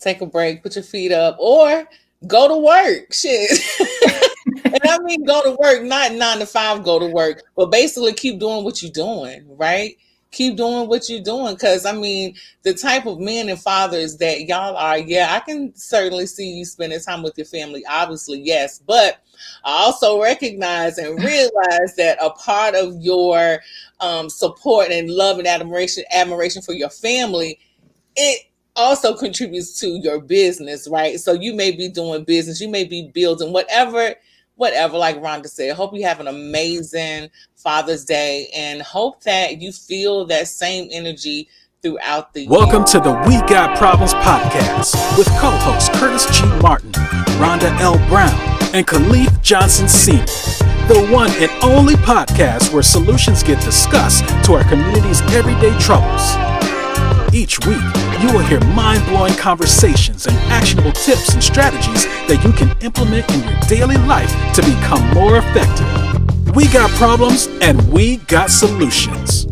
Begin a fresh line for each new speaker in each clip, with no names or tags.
take a break, put your feet up, or go to work. Shit. And I mean, go to work, not 9 to 5, go to work, but basically keep doing what you're doing, right? Keep doing what you're doing. Cause I mean, the type of men and fathers that y'all are, yeah, I can certainly see you spending time with your family, obviously, yes. But I also recognize and realize that a part of your support and love and admiration for your family, it also contributes to your business, right? So you may be doing business, you may be building whatever, like Rhonda said. Hope you have an amazing Father's Day and hope that you feel that same energy throughout the year.
Welcome to the We Got Problems podcast with co-hosts Curtis G. Martin, Rhonda L. Brown, and Caliph Johnson Sr., the one and only podcast where solutions get discussed to our community's everyday troubles. Each week, you will hear mind-blowing conversations and actionable tips and strategies that you can implement in your daily life to become more effective. We got problems and we got solutions.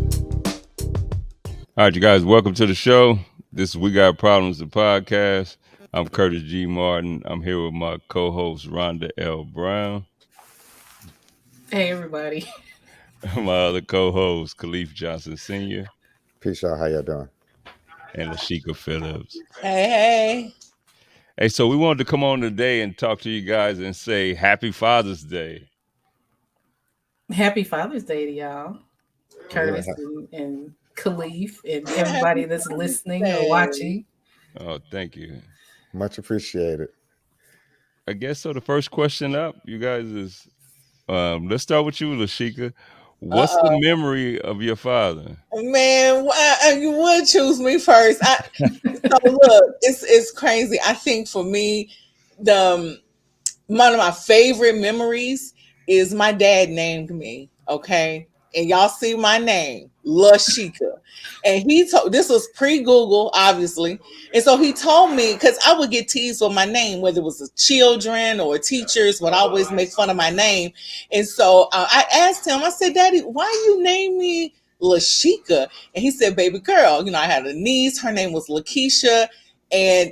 All right, you guys, welcome to the show. This is We Got Problems, the podcast. I'm Curtis G. Martin. I'm here with my co-host, Rhonda L. Brown.
Hey, everybody.
My other co-host, Caliph Johnson Sr.
Peace out. How y'all doing?
And Lashika Phillips.
Hey.
Hey, so we wanted to come on today and talk to you guys and say Happy Father's Day.
Happy Father's Day to y'all. Curtis and Caliph and everybody that's listening or watching.
Oh, thank you.
Much appreciated.
I guess so. The first question up, you guys, is let's start with you, Lashika. What's the memory of your father?
Man, you would choose me first. So look, it's crazy. I think for me, one of my favorite memories is my dad named me. Okay, and y'all see my name, Lashika, and he told this was pre-Google, obviously, and so he told me because I would get teased with my name, whether it was the children or teachers would always make fun of my name, and so I asked him. I said, "Daddy, why you name me Lashika?" And he said, "Baby girl, I had a niece. Her name was Lakeisha, and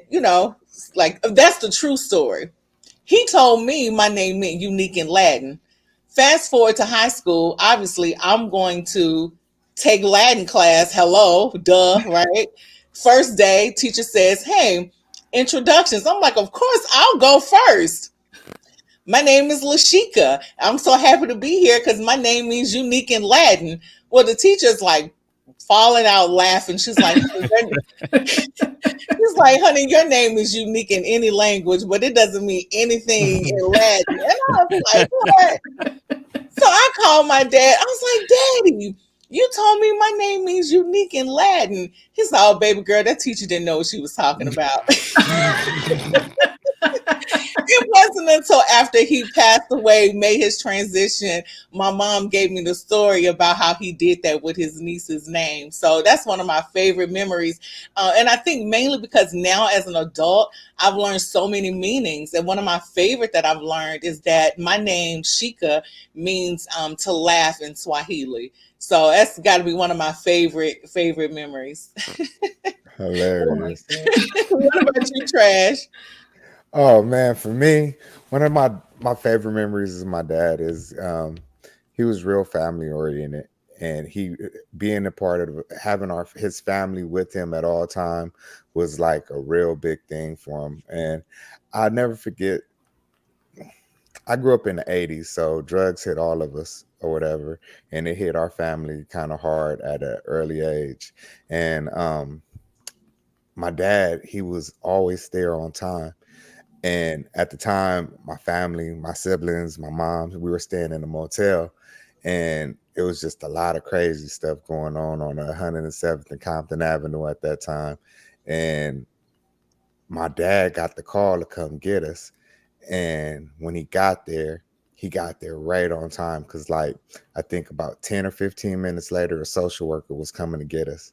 like that's the true story." He told me my name meant unique in Latin. Fast forward to high school, obviously, I'm going to take Latin class. Hello, duh, right? First day, teacher says, "Hey, introductions." I'm like, "Of course, I'll go first." My name is Lashika. I'm so happy to be here because my name means unique in Latin. Well, the teacher's like falling out laughing. She's like, honey, your name is unique in any language, but it doesn't mean anything in Latin. And I was like, what? So I called my dad. I was like, Daddy, you told me my name means unique in Latin. He said, "Oh, baby girl, that teacher didn't know what she was talking about." It wasn't until after he passed away, made his transition, my mom gave me the story about how he did that with his niece's name. So that's one of my favorite memories. And I think mainly because now as an adult, I've learned so many meanings. And one of my favorite that I've learned is that my name, Shika, means to laugh in Swahili. So that's got to be one of my favorite memories.
Hilarious.
What about you, Trash?
Oh man, for me, one of my favorite memories of my dad is he was real family oriented, and he being a part of having his family with him at all time was like a real big thing for him. And I'll never forget. I grew up in the 80s, so drugs hit all of us or whatever, and it hit our family kind of hard at an early age. And my dad, he was always there on time. And at the time, my family, my siblings, my mom, we were staying in a motel, and it was just a lot of crazy stuff going on 107th and Compton Avenue at that time. And my dad got the call to come get us. And when he got there right on time because, like, I think about 10 or 15 minutes later, a social worker was coming to get us.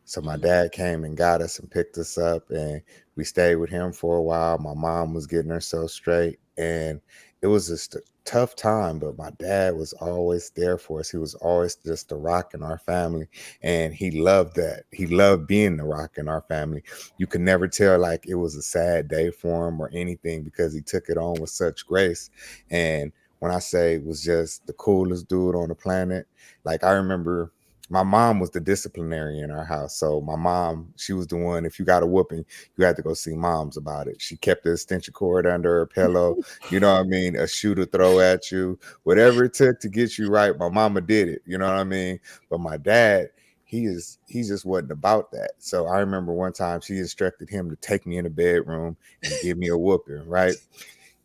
So my dad came and got us and picked us up, and we stayed with him for a while. My mom was getting herself straight, and it was just a tough time, but my dad was always there for us. He was always just the rock in our family, and he loved that. He loved being the rock in our family. You could never tell like it was a sad day for him or anything because he took it on with such grace. And when I say was just the coolest dude on the planet, like I remember my mom was the disciplinary in our house. So my mom, she was the one, if you got a whooping, you had to go see mom's about it. She kept the extension cord under her pillow, you know what I mean? A shoe to throw at you, whatever it took to get you right. My mama did it, you know what I mean? But my dad, he just wasn't about that. So I remember one time she instructed him to take me in the bedroom and give me a whooping, right?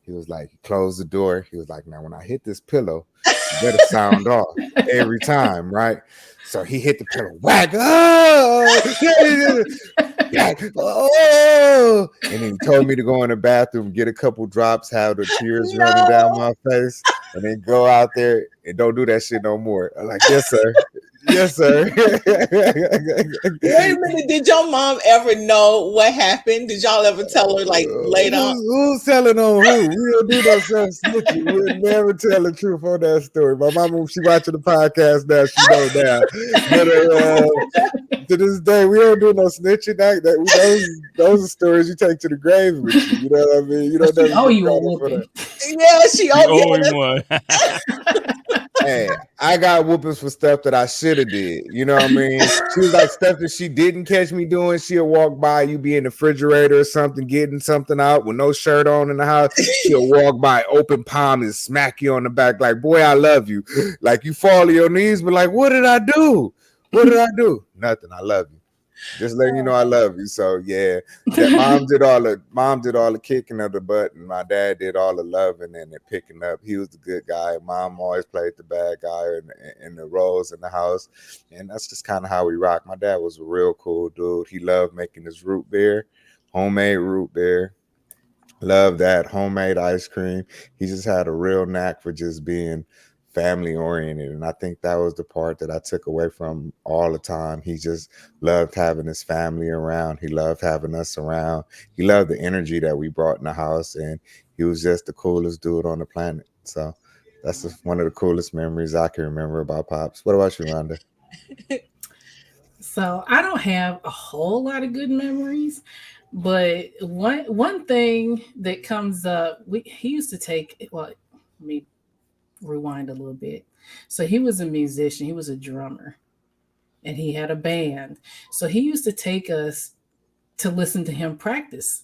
He was like, he closed the door. He was like, now when I hit this pillow, you better sound off every time, right? So he hit the pillow, whack, oh, whack, oh, and then he told me to go in the bathroom, get a couple drops, have the tears running down
No.
my face, and then go out there and don't do that shit no more. I'm like, yes, sir. Yes, sir.
Wait a minute. Did your mom ever know what happened? Did y'all ever tell her like later on?
Who's telling on who? We don't do no self snitching. We'll never tell the truth on that story. My mama, if she watching the podcast now, she know now. But to this day, we don't do no snitching. Those are stories you take to the grave with you. You know what I mean? You don't
She
never
owe
get
you a
credit for that.
whooping.
Yeah, she.
You
Oh,
owe
yeah.
him one.
Hey, I got whoopings for stuff that I should have did. You know what I mean? She was like stuff that she didn't catch me doing. She'll walk by, you be in the refrigerator or something, getting something out with no shirt on in the house. She'll walk by, open palm, and smack you on the back, like, boy, I love you. Like you fall to your knees, but like, what did I do? What did I do? Nothing. I love you. Just letting you know I love you. So yeah, that mom did all the kicking of the butt, and my dad did all the loving and the picking up. He was the good guy. Mom always played the bad guy in the roles in the house, and that's just kind of how we rock. My dad was a real cool dude. He loved making his root beer, homemade root beer. Love that homemade ice cream. He just had a real knack for just being family oriented. And I think that was the part that I took away from all the time. He just loved having his family around. He loved having us around. He loved the energy that we brought in the house. And he was just the coolest dude on the planet. So that's just one of the coolest memories I can remember about Pops. What about you, Rhonda?
So I don't have a whole lot of good memories, but one thing that comes up, he used to take, well, let me rewind a little bit. So he was a musician, he was a drummer, and he had a band. So he used to take us to listen to him practice.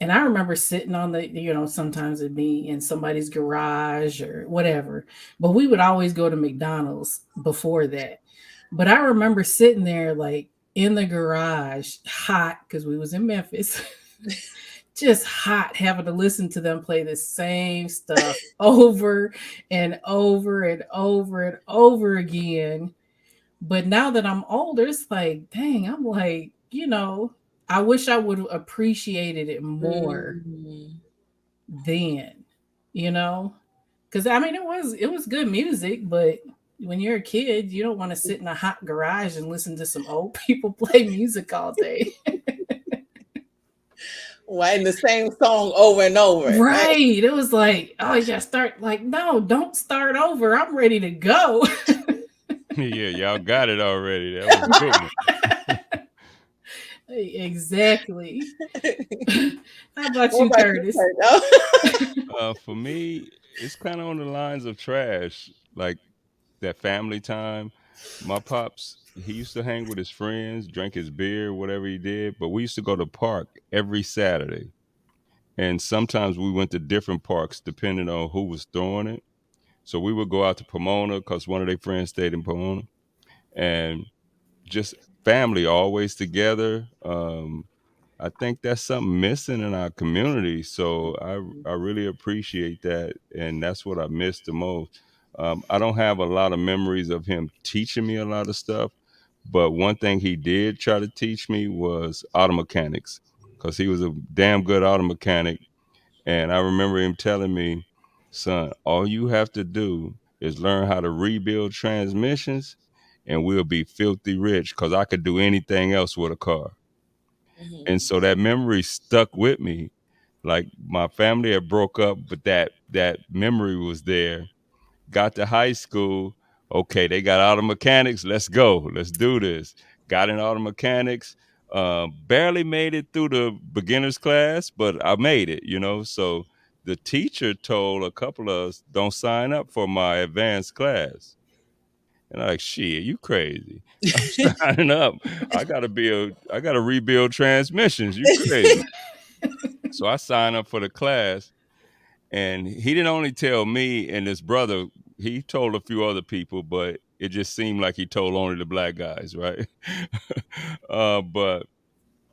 And I remember sitting on the, sometimes it'd be in somebody's garage or whatever, but we would always go to McDonald's before that. But I remember sitting there like in the garage, hot because we was in Memphis, just hot, having to listen to them play the same stuff over and over and over and over again. But now that I'm older, it's like, dang, I'm like, I wish I would have appreciated it more
Mhm.
then, you know? Because I mean it was good music, but when you're a kid, you don't want to sit in a hot garage and listen to some old people play music all day.
Well, and the same song over and over, right?
Right. It was like, oh yeah, start like, no, don't start over. I'm ready to go.
Yeah, y'all got it already. That was a good one.
Exactly. How about
What
you,
about you,
Curtis?
Kurt?
For me, it's kind of on the lines of trash, like that family time. My pops, he used to hang with his friends, drink his beer, whatever he did. But we used to go to park every Saturday, and sometimes we went to different parks depending on who was throwing it. So we would go out to Pomona because one of their friends stayed in Pomona, and just family always together. I think that's something missing in our community. So I really appreciate that, and that's what I miss the most. I don't have a lot of memories of him teaching me a lot of stuff, but one thing he did try to teach me was auto mechanics, because he was a damn good auto mechanic. And I remember him telling me, son, all you have to do is learn how to rebuild transmissions, and we'll be filthy rich, because I could do anything else with a car. And
Mhm.
so that memory stuck with me. Like my family had broke up, but that memory was there. Got to high school. Okay, they got auto mechanics. Let's go. Let's do this. Got in auto mechanics. Barely made it through the beginners class, but I made it. So the teacher told a couple of us, "Don't sign up for my advanced class." And I'm like, "Shit, you crazy? I'm signing up. I gotta rebuild transmissions. You crazy?" So I signed up for the class, and he didn't only tell me and this brother, he told a few other people, but it just seemed like he told only the black guys, right? But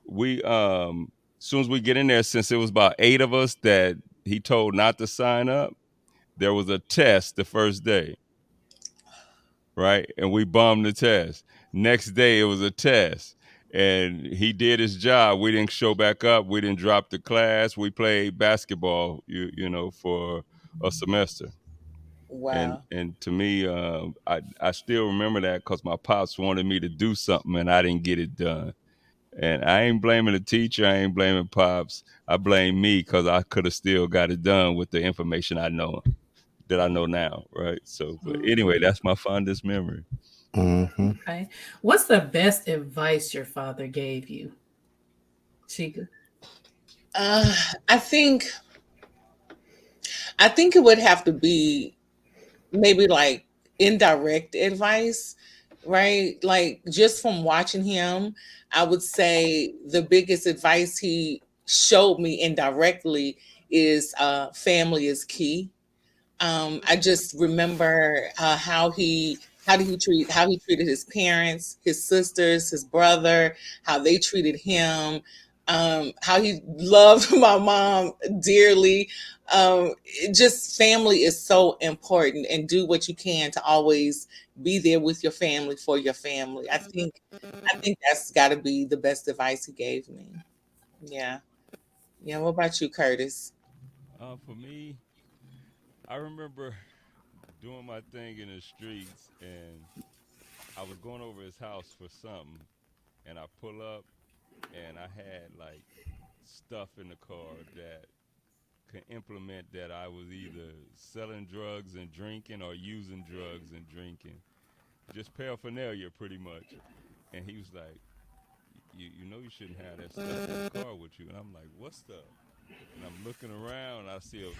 we as soon as we get in there, since it was about 8 of us that he told not to sign up, there was a test the first day, right? And we bombed the test. Next day it was a test. And he did his job. We didn't show back up. We didn't drop the class. We played basketball, for a semester. and
Wow.
and to me, I still remember that because my pops wanted me to do something and I didn't get it done. And I ain't blaming the teacher, I ain't blaming pops, I blame me because I could have still got it done with the information that I know now, right? So, but anyway,
Mhm.
that's my fondest memory.
Hmm.
Okay. What's the best advice your father gave you, Chica?
Uh, I think I think it would have to be maybe like indirect advice, right? Like just from watching him, I would say the biggest advice he showed me indirectly is family is key. I just remember how he treated his parents, his sisters, his brother, how they treated him, how he loved my mom dearly. Just family is so important, and do what you can to always be there with your family for your family. I think that's got to be the best advice he gave me. Yeah, yeah. What about you, Curtis?
For me, I remember doing my thing in the streets, and I was going over his house for something, and I pull up, and I had like stuff in the car that could implement that I was either selling drugs and drinking or using drugs and drinking. Just paraphernalia, pretty much. And he was like, you know you shouldn't have that stuff in the car with you. And I'm like, what stuff? And I'm looking around. I see a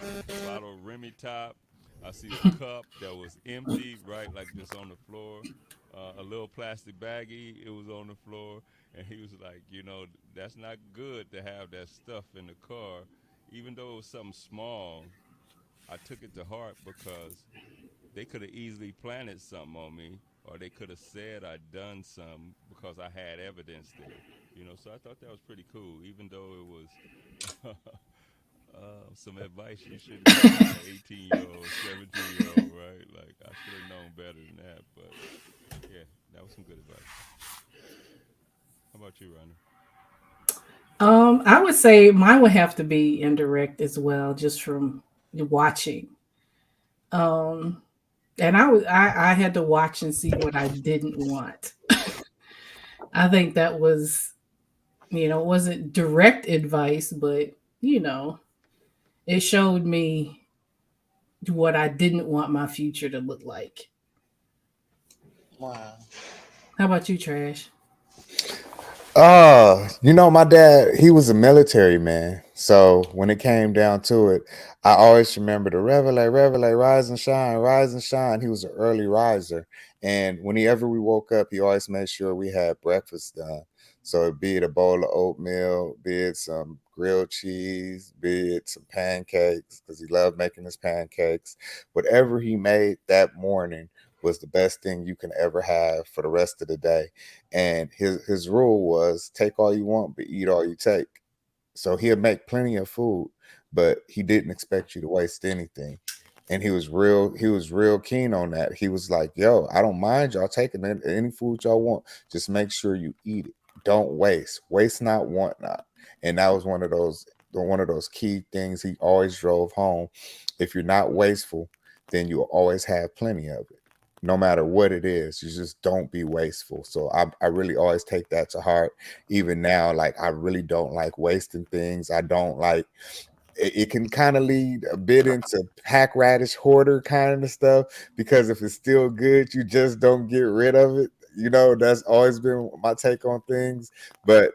bottle of Remy Top. I see a cup that was empty, right, like just on the floor. A little plastic baggie, it was on the floor. And he was like, that's not good to have that stuff in the car. Even though it was something small, I took it to heart because they could have easily planted something on me, or they could have said I'd done something because I had evidence there. So I thought that was pretty cool, even though it was some advice you shouldn't be giving an 18-year-old, 17-year-old, right? Like I should have known better than that. But yeah, that was some good advice. How about you, Rhonda?
I would say mine would have to be indirect as well, just from watching. Um, and I had to watch and see what I didn't want. I think that was, it wasn't direct advice, but you know, it showed me what I didn't want my future to look like.
Wow.
How about you, Trash?
My dad, he was a military man. So when it came down to it, I always remember the reveille, rise and shine, rise and shine. He was an early riser. And whenever we woke up, he always made sure we had breakfast done. So be it a bowl of oatmeal, be it some grilled cheese, be it some pancakes, because he loved making his pancakes. Whatever he made that morning was the best thing you can ever have for the rest of the day. And his rule was take all you want, but eat all you take. So he'd make plenty of food, but he didn't expect you to waste anything. And he was real keen on that. He was like, yo, I don't mind y'all taking any food y'all want. Just make sure you eat it. Don't waste. Waste not, want not. And that was one of those key things he always drove home. If you're not wasteful, then you'll always have plenty of it, no matter what it is. You just don't be wasteful. So I really always take that to heart. Even now, like I really don't like wasting things. I don't like it can kind of lead a bit into pack radish hoarder kind of stuff, because if it's still good, you just don't get rid of it. That's always been my take on things. But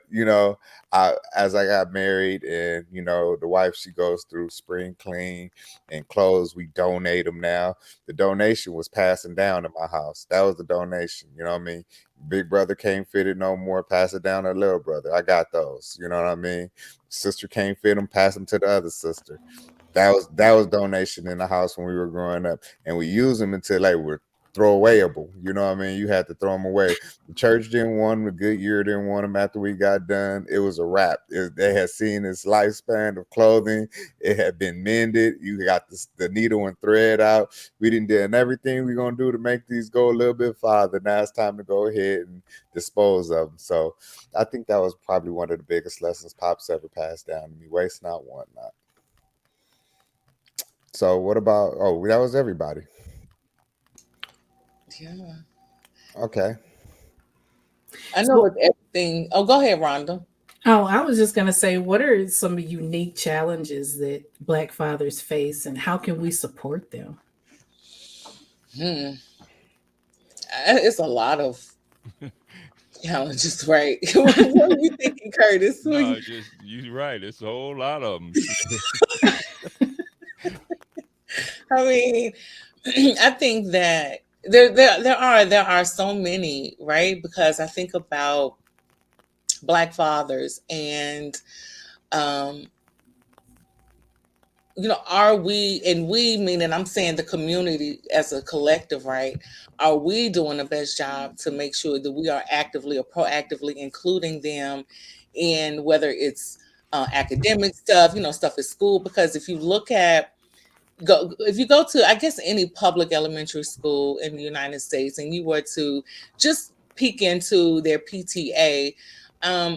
as I got married, and the wife, she goes through spring clean and clothes, we donate them now. The donation was passing down in my house. That was the donation. You know what I mean? Big brother can't fit it no more. Pass it down to little brother. I got those. You know what I mean? Sister can't fit them. Pass them to the other sister. That was donation in the house when we were growing up, and we use them until they were throwawayable. You know what I mean? You had to throw them away. The church didn't want them. The Goodyear didn't want them. After we got done, it was a wrap. They had seen its lifespan of clothing. It had been mended. You got the needle and thread out. We didn't do everything we're gonna do to make these go a little bit farther. Now it's time to go ahead and dispose of them. So I think that was probably one of the biggest lessons Pops ever passed down to me. Waste not, want not. So what about? Oh, that was everybody.
Yeah.
Okay.
I know
So,
with everything. Oh, go ahead, Rhonda.
oh, I was just going to say, what are some unique challenges that Black fathers face, and how can we support them?
Hmm. It's a lot of challenges, right? What are you thinking, Curtis?
No, just you're right. It's a whole lot of them.
I mean, I think that there are so many, right? Because I think about Black fathers, and um, are we, and we meaning, I'm saying the community as a collective, right? Are we doing the best job to make sure that we are actively or proactively including them in, whether it's academic stuff, stuff at school? Because if you go to, I guess, any public elementary school in the United States, and you were to just peek into their PTA,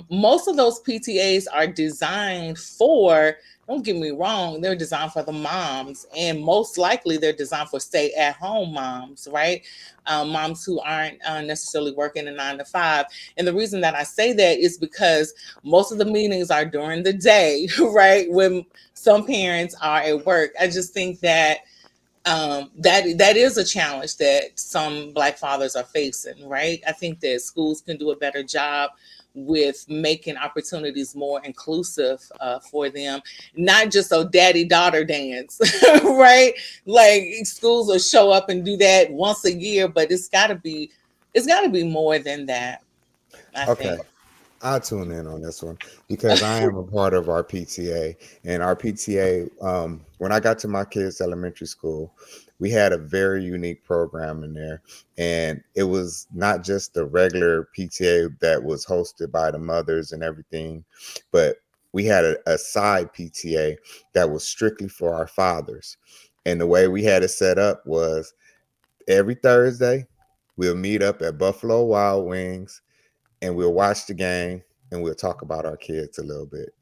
most of those PTAs are designed for, don't get me wrong, they're designed for the moms, and most likely they're designed for stay at home moms, right? Moms who aren't necessarily working a 9 to 5. And the reason that I say that is because most of the meetings are during the day, right? When some parents are at work. I just think that that is a challenge that some Black fathers are facing, right? I think that schools can do a better job with making opportunities more inclusive for them, not just a daddy daughter dance, right? Like schools will show up and do that once a year, but it's got to be more than that, I
Okay.
think.
I'll tune in on this one because I am a part of our PTA. And our PTA, when I got to my kids' elementary school, we had a very unique program in there. And it was not just the regular PTA that was hosted by the mothers and everything, but we had a side PTA that was strictly for our fathers. And the way we had it set up was every Thursday, we'll meet up at Buffalo Wild Wings and we'll watch the game and we'll talk about our kids a little bit.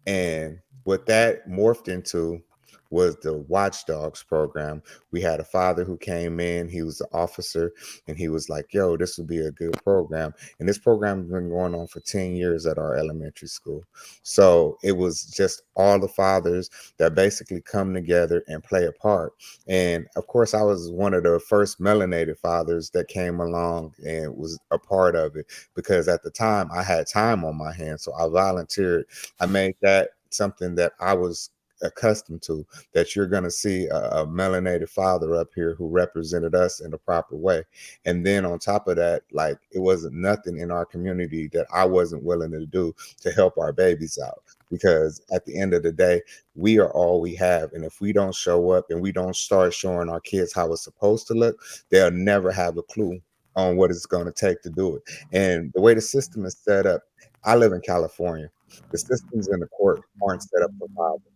And what that morphed into was the Watchdogs program. We had a father who came in, he was the officer, and he was like, yo, this would be a good program. And this program has been going on for 10 years at our elementary school. So it was just all the fathers that basically come together and play a part. And of course, I was one of the first melanated fathers that came along and was a part of it because at the time I had time on my hands. So I volunteered. I made that something that I was accustomed to, that you're going to see a melanated father up here who represented us in the proper way. And then on top of that, like it wasn't nothing in our community that I wasn't willing to do to help our babies out. Because at the end of the day, we are all we have. And if we don't show up and we don't start showing our kids how it's supposed to look, they'll never have a clue on what it's going to take to do it. And the way the system is set up, I live in California. The systems in the court aren't set up for fathers.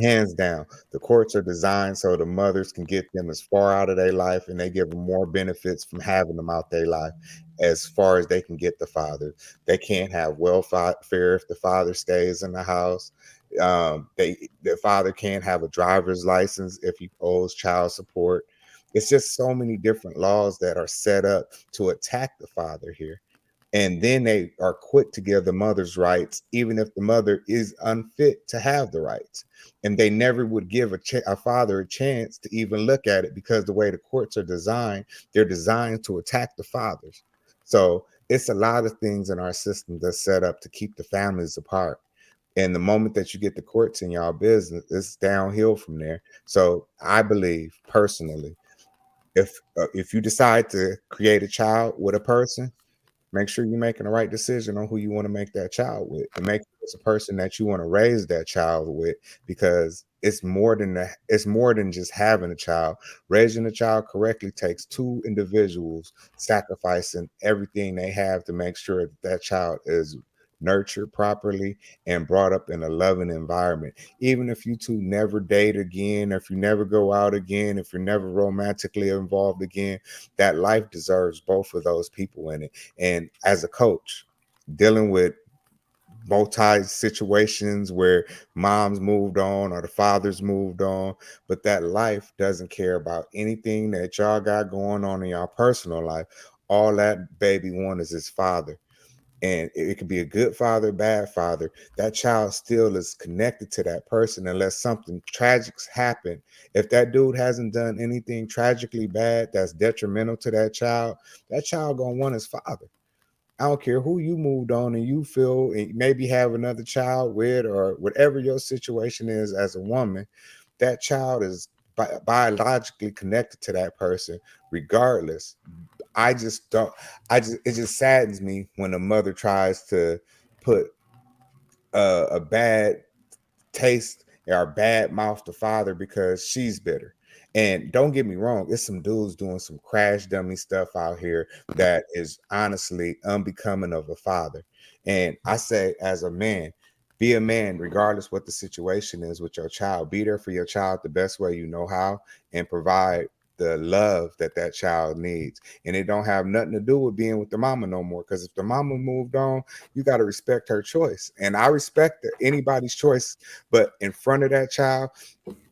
Hands down, the courts are designed so the mothers can get them as far out of their life and they give them more benefits from having them out their life as far as they can get the father. They can't have welfare if the father stays in the house. The father can't have a driver's license if he owes child support. It's just so many different laws that are set up to attack the father here. And then they are quick to give the mother's rights, even if the mother is unfit to have the rights. And they never would give a father a chance to even look at it, because the way the courts are designed, they're designed to attack the fathers. So it's a lot of things in our system that's set up to keep the families apart. And the moment that you get the courts in y'all business, it's downhill from there. So I believe personally, if you decide to create a child with a person, make sure you're making the right decision on who you want to make that child with, and make sure it's a person that you want to raise that child with, because it's more than that. It's more than just having a child. Raising a child correctly takes two individuals sacrificing everything they have to make sure that that child is nurtured properly and brought up in a loving environment. Even if you two never date again, if you never go out again, if you're never romantically involved again, that life deserves both of those people in it. And as a coach, dealing with multi situations where mom's moved on or the father's moved on, but that life doesn't care about anything that y'all got going on in y'all personal life. All that baby want is his father. And it could be a good father, bad father. That child still is connected to that person unless something tragic's happened. If that dude hasn't done anything tragically bad that's detrimental to that child gonna want his father. I don't care who you moved on and you feel and maybe have another child with, or whatever your situation is as a woman, that child is biologically connected to that person regardless. I just don't. It just saddens me when a mother tries to put a bad taste or bad mouth the father because she's bitter. And don't get me wrong, it's some dudes doing some crash dummy stuff out here that is honestly unbecoming of a father. And I say, as a man, be a man regardless what the situation is with your child. Be there for your child the best way you know how, and provide the love that that child needs. And it don't have nothing to do with being with the mama no more, because if the mama moved on, you got to respect her choice. And I respect anybody's choice, but in front of that child,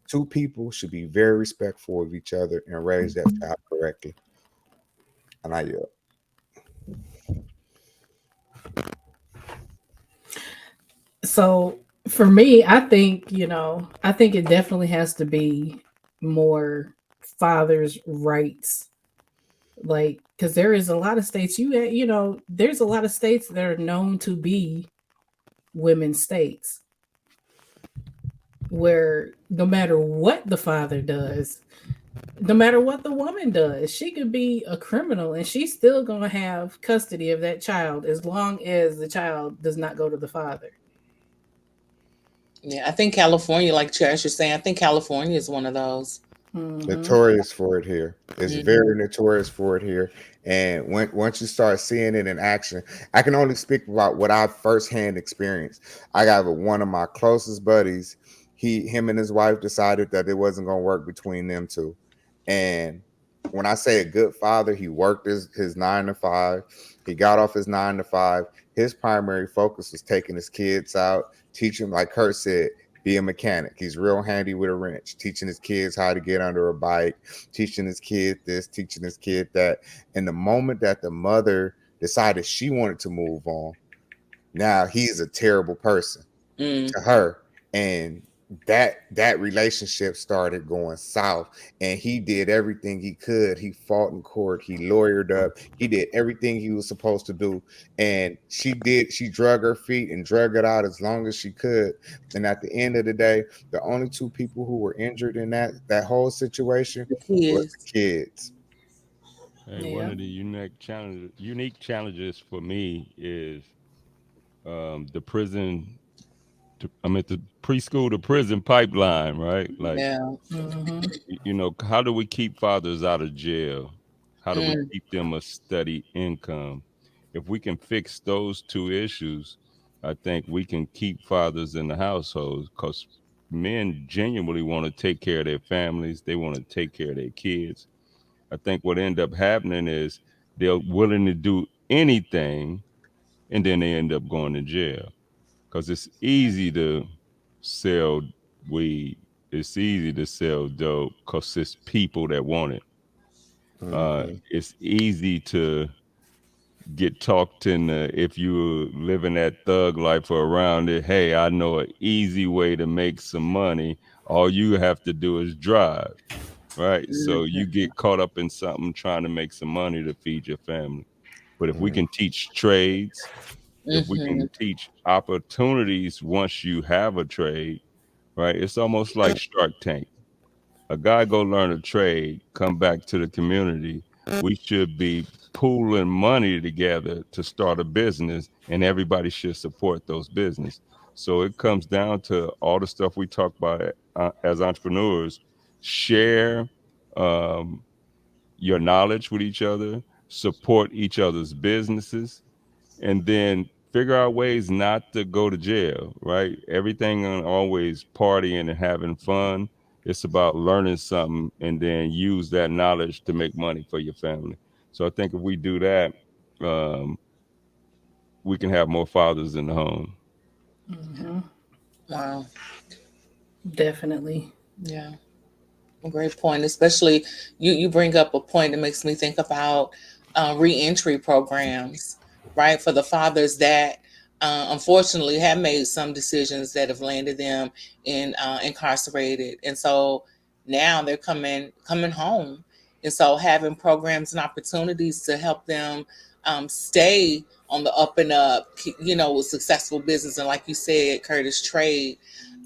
two people should be very respectful of each other and raise that child correctly. And I
So for me, I think, I think it definitely has to be more fathers' rights. Like, because there is a lot of states, there's a lot of states that are known to be women's states where no matter what the father does, no matter what the woman does, she could be a criminal and she's still going to have custody of that child as long as the child does not go to the father.
Yeah, I think California, like Cherish is saying, I think California is one of those.
Hmm.
notorious for it here. It's
Hmm.
very notorious for it here. And once you start seeing it in action, I can only speak about what I firsthand experienced. I got one of my closest buddies. Him and his wife decided that it wasn't going to work between them two. And when I say a good father, he worked his 9 to 5. He got off his 9 to 5. His primary focus was taking his kids out, teaching, like Kurt said, be a mechanic. He's real handy with a wrench, teaching his kids how to get under a bike, teaching his kid this, teaching his kid that. And the moment that the mother decided she wanted to move on, now he's a terrible person
Mm.
to her. And that relationship started going south, and he did everything he could. He fought in court, he lawyered up, he did everything he was supposed to do. And she drug her feet and drug it out as long as she could. And at the end of the day, the only two people who were injured in that whole situation
The
was
kids.
the kids.
Hey, one
Yeah.
of the unique challenges for me is the prison. I mean, the preschool to prison pipeline, right? Like,
Yeah.
Hmm.
how do we keep fathers out of jail? How do we
Mm.
keep them a steady income? If we can fix those two issues, I think we can keep fathers in the household, because men genuinely want to take care of their families. They want to take care of their kids. I think what end up happening is they're willing to do anything, and then they end up going to jail, because it's easy to sell weed. It's easy to sell dope because it's people that want it.
Hmm.
It's easy to get talked in if you living that thug life or around it. Hey, I know an easy way to make some money. All you have to do is drive, right? So you get caught up in something trying to make some money to feed your family. But if we
Mm,
can teach trades, if we
Mm-hmm.
can teach opportunities once you have a trade, right? It's almost like Shark Tank. A guy go learn a trade, come back to the community. We should be pooling money together to start a business, and everybody should support those business. So it comes down to all the stuff we talk about as entrepreneurs. Share um, your knowledge with each other, support each other's businesses, and then figure out ways not to go to jail, right? Everything on always partying and having fun. It's about learning something and then use that knowledge to make money for your family. So I think if we do that, um, we can have more fathers in the home.
Hmm.
Wow.
Definitely.
Yeah. Great point. Especially you bring up a point that makes me think about reentry programs, right? For the fathers that unfortunately have made some decisions that have landed them in incarcerated, and so now they're coming home, and so having programs and opportunities to help them stay on the up and up, with successful business, and like you said, Curtis, trade.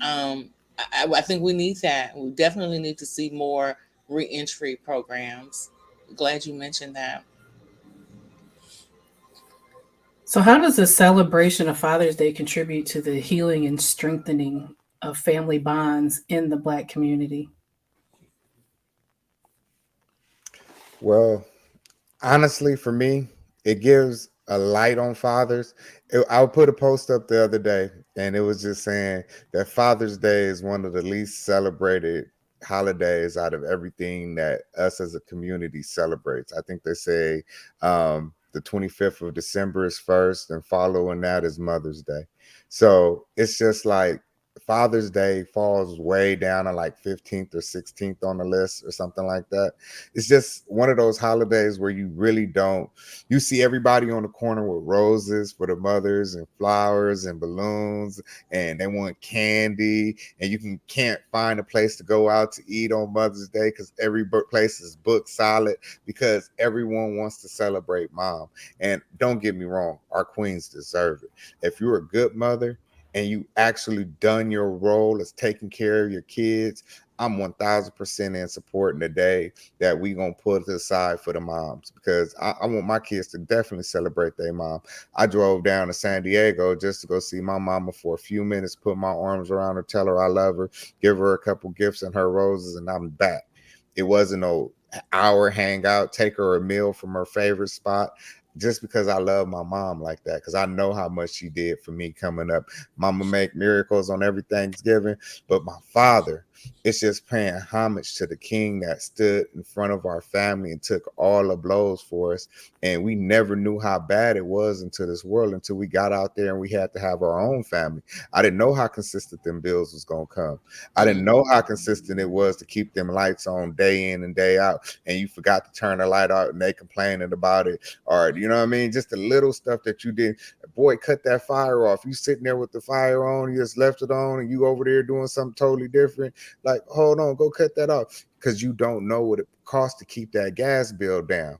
I think we need that. We definitely need to see more reentry programs. Glad you mentioned that.
So, how does the celebration of Father's Day contribute to the healing and strengthening of family bonds in the Black community?
well, honestly, for me, it gives a light on fathers. I put a post up the other day, and it was just saying that Father's Day is one of the least celebrated holidays out of everything that us as a community celebrates. I think they say the 25th of December is first, and following that is Mother's Day. So it's just like Father's Day falls way down to like 15th or 16th on the list or something like that. It's just one of those holidays where you really don't, you see everybody on the corner with roses for the mothers and flowers and balloons, and they want candy, and can't find a place to go out to eat on Mother's Day because every place is booked solid because everyone wants to celebrate mom. And don't get me wrong, our queens deserve it. If you're a good mother and you actually done your role as taking care of your kids, I'm 1000% in supporting the day that we gonna put aside for the moms, because I want my kids to definitely celebrate their mom. I drove down to San Diego just to go see my mama for a few minutes, put my arms around her, tell her I love her, give her a couple gifts and her roses, and I'm back. It wasn't no hour hangout, take her a meal from her favorite spot, just because I love my mom like that, because I know how much she did for me coming up. Mama make miracles on every Thanksgiving, but my father, it's just paying homage to the king that stood in front of our family and took all the blows for us. And we never knew how bad it was into this world until we got out there and we had to have our own family. I didn't know how consistent them bills was gonna come. I didn't
Mm.
know how consistent it was to keep them lights on day in and day out, and you forgot to turn the light out and they complaining about it, or you know what I mean, just the little stuff that you did. Boy, cut that fire off. You sitting there with the fire on, you just left it on, and you over there doing something totally different. Like, hold on, go cut that off, because you don't know what it costs to keep that gas bill down.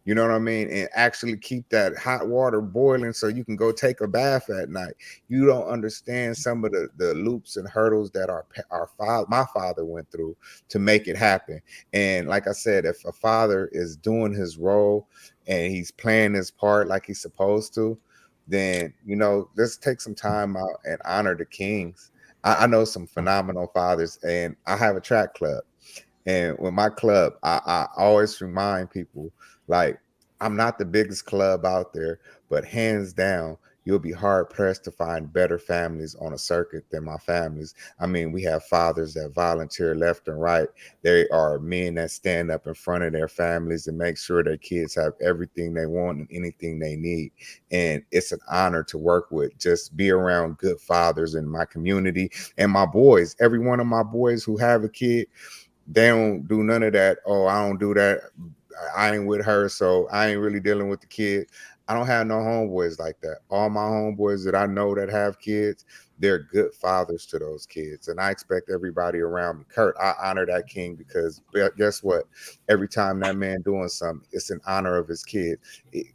You know what I mean? And actually keep that hot water boiling so you can go take a bath at night. You don't understand some of the loops and hurdles that my father went through to make it happen. And like I said, if a father is doing his role and he's playing his part like he's supposed to, then let's take some time out and honor the kings. I know some phenomenal fathers, and I have a track club. And with my club, I always remind people, like, I'm not the biggest club out there, but hands down, you'll be hard pressed to find better families on a circuit than my families. I mean, we have fathers that volunteer left and right. There are men that stand up in front of their families and make sure their kids have everything they want and anything they need. And it's an honor to work with, just be around good fathers in my community. And my boys, every one of my boys who have a kid, they don't do none of that. Oh, I don't do that. I ain't with her, so I ain't really dealing with the kid. I don't have no homeboys like that. All my homeboys that I know that have kids, they're good fathers to those kids. And I expect everybody around me. Kurt, I honor that king because guess what? Every time that man doing something, it's in honor of his kid.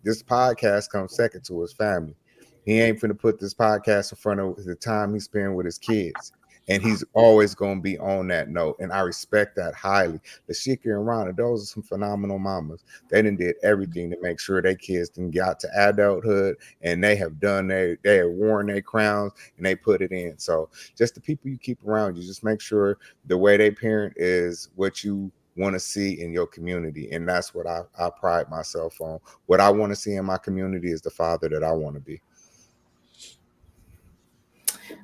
This podcast comes second to his family. He ain't finna put this podcast in front of the time he spend with his kids. And he's always going to be on that note. And I respect that highly. Lashika and Rhonda, those are some phenomenal mamas. They done did everything to make sure their kids done got to adulthood, and they have done they have worn their crowns and they put it in. So just the people you keep around you, just make sure the way they parent is what you want to see in your community. And that's what I pride myself on. What I want to see in my community is the father that I want to be.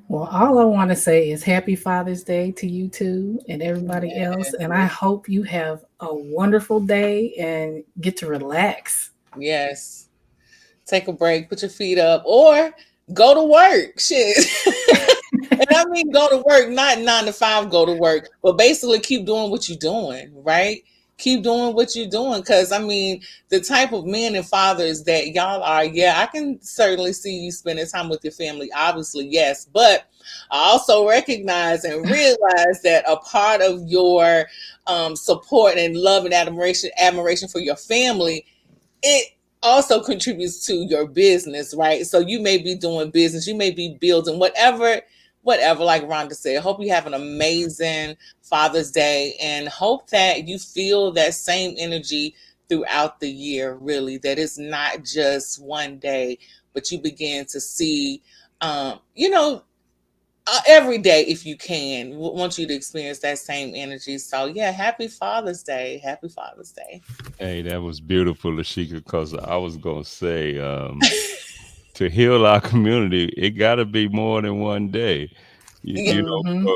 Well, all I want to say is happy Father's Day to you two and everybody else. And I hope you have a wonderful day and get to relax.
Yes. Take a break, put your feet up, or go to work. Shit. And I mean, go to work, not 9 to 5, go to work, but basically keep doing what you're doing, right? Keep doing what you're doing. Because, I mean, the type of men and fathers that y'all are, yeah, I can certainly see you spending time with your family, obviously, yes. But I also recognize and realize that a part of your support and love and admiration for your family, it also contributes to your business, right? So you may be doing business, you may be building whatever, like Rhonda said. Hope you have an amazing Father's Day and hope that you feel that same energy throughout the year, really, that it's not just one day, but you begin to see, every day, if you can, want you to experience that same energy. So yeah, happy Father's Day. Happy Father's Day.
Hey, that was beautiful, Lashika, because I was going to say, to heal our community, it got to be more than one day. You know,
Mm-hmm.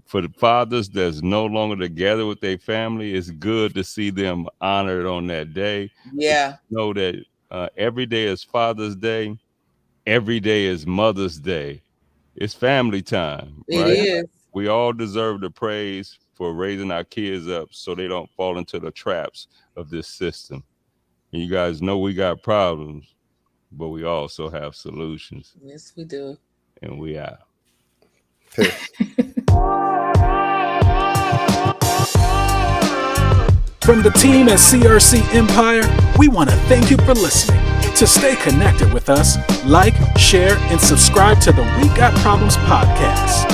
for the fathers that's no longer together with their family, it's good to see them honored on that day. But
Yeah,
know that every day is Father's Day, every day is Mother's Day. It's family time,
it
right?
Yep.
is.
We all deserve the praise for raising our kids up so they don't fall into the traps of this system. And you guys know we got problems, but we also have solutions.
Yes, we do.
And we out.
Peace.
From the team at CRC Empire, we want to thank you for listening. To stay connected with us, like, share, and subscribe to the We Got Problems podcast.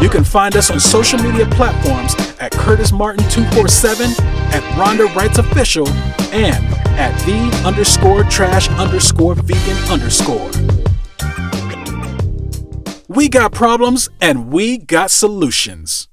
You can find us on social media platforms at Curtis Martin 247, at Rhonda Wrights Official, and at the_trash_vegan_. We got problems and we got solutions.